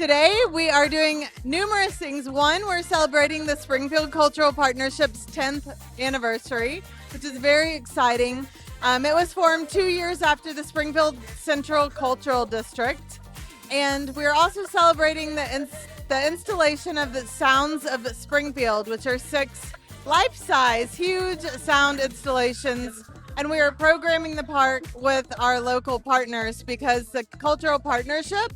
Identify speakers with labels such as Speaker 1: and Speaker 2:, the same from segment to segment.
Speaker 1: Today we are doing numerous things. One, we're celebrating the Springfield Cultural Partnership's 10th anniversary, which is very exciting. It was formed 2 years after the Springfield Central Cultural District. And we're also celebrating the installation of the Sounds of Springfield, which are 6 life-size, huge sound installations. And we are programming the park with our local partners because the cultural partnership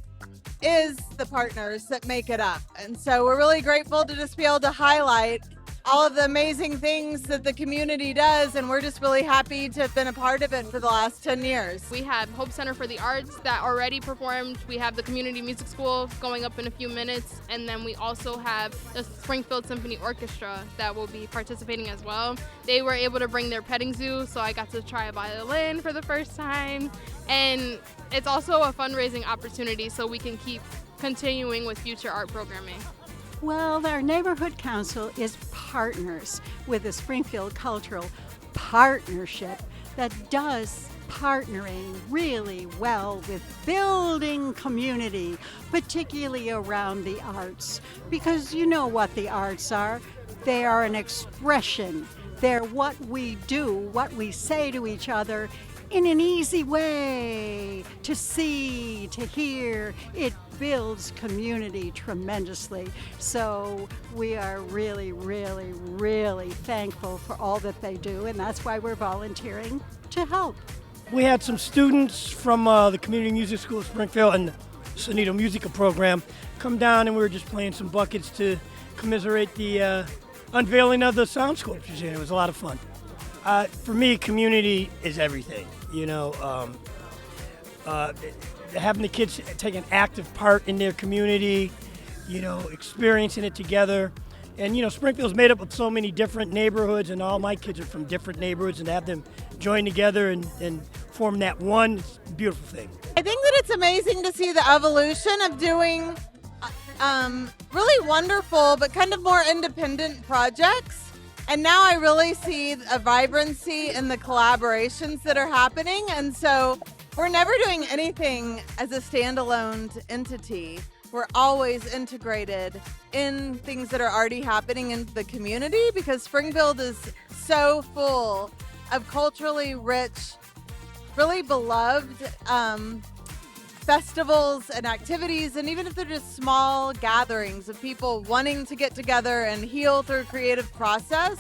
Speaker 1: is the partners that make it up. And so we're really grateful to just be able to highlight all of the amazing things that the community does, and we're just really happy to have been a part of it for the last 10 years.
Speaker 2: We have Hope Center for the Arts that already performed. We have the Community Music School going up in a few minutes, and then we also have the Springfield Symphony Orchestra that will be participating as well. They were able to bring their petting zoo, so I got to try a violin for the first time, and it's also a fundraising opportunity so we can keep continuing with future art programming.
Speaker 3: Well, our neighborhood council is partners with the Springfield Cultural Partnership that does partnering really well with building community, particularly around the arts. Because you know what the arts are. They are an expression. They're what we do, what we say to each other in an easy way to see, to hear. It builds community tremendously. So we are really, really, really thankful for all that they do, and that's why we're volunteering to help.
Speaker 4: We had some students from the Community Music School of Springfield and the Sonido Musica program come down, and we were just playing some buckets to commiserate the unveiling of the sound sculptures, and it was a lot of fun. For me, community is everything. Having the kids take an active part in their community, experiencing it together. And, Springfield's made up of so many different neighborhoods, and all my kids are from different neighborhoods, and to have them join together and form that one, it's a beautiful thing.
Speaker 1: I think that it's amazing to see the evolution of doing really wonderful but kind of more independent projects. And now I really see a vibrancy in the collaborations that are happening. And so we're never doing anything as a standalone entity. We're always integrated in things that are already happening in the community, because Springfield is so full of culturally rich, really beloved festivals and activities, and even if they're just small gatherings of people wanting to get together and heal through a creative process,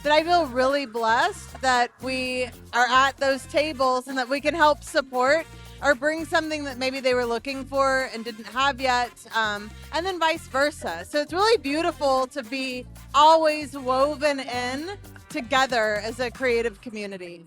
Speaker 1: that I feel really blessed that we are at those tables and that we can help support or bring something that maybe they were looking for and didn't have yet, and then vice versa. So it's really beautiful to be always woven in together as a creative community.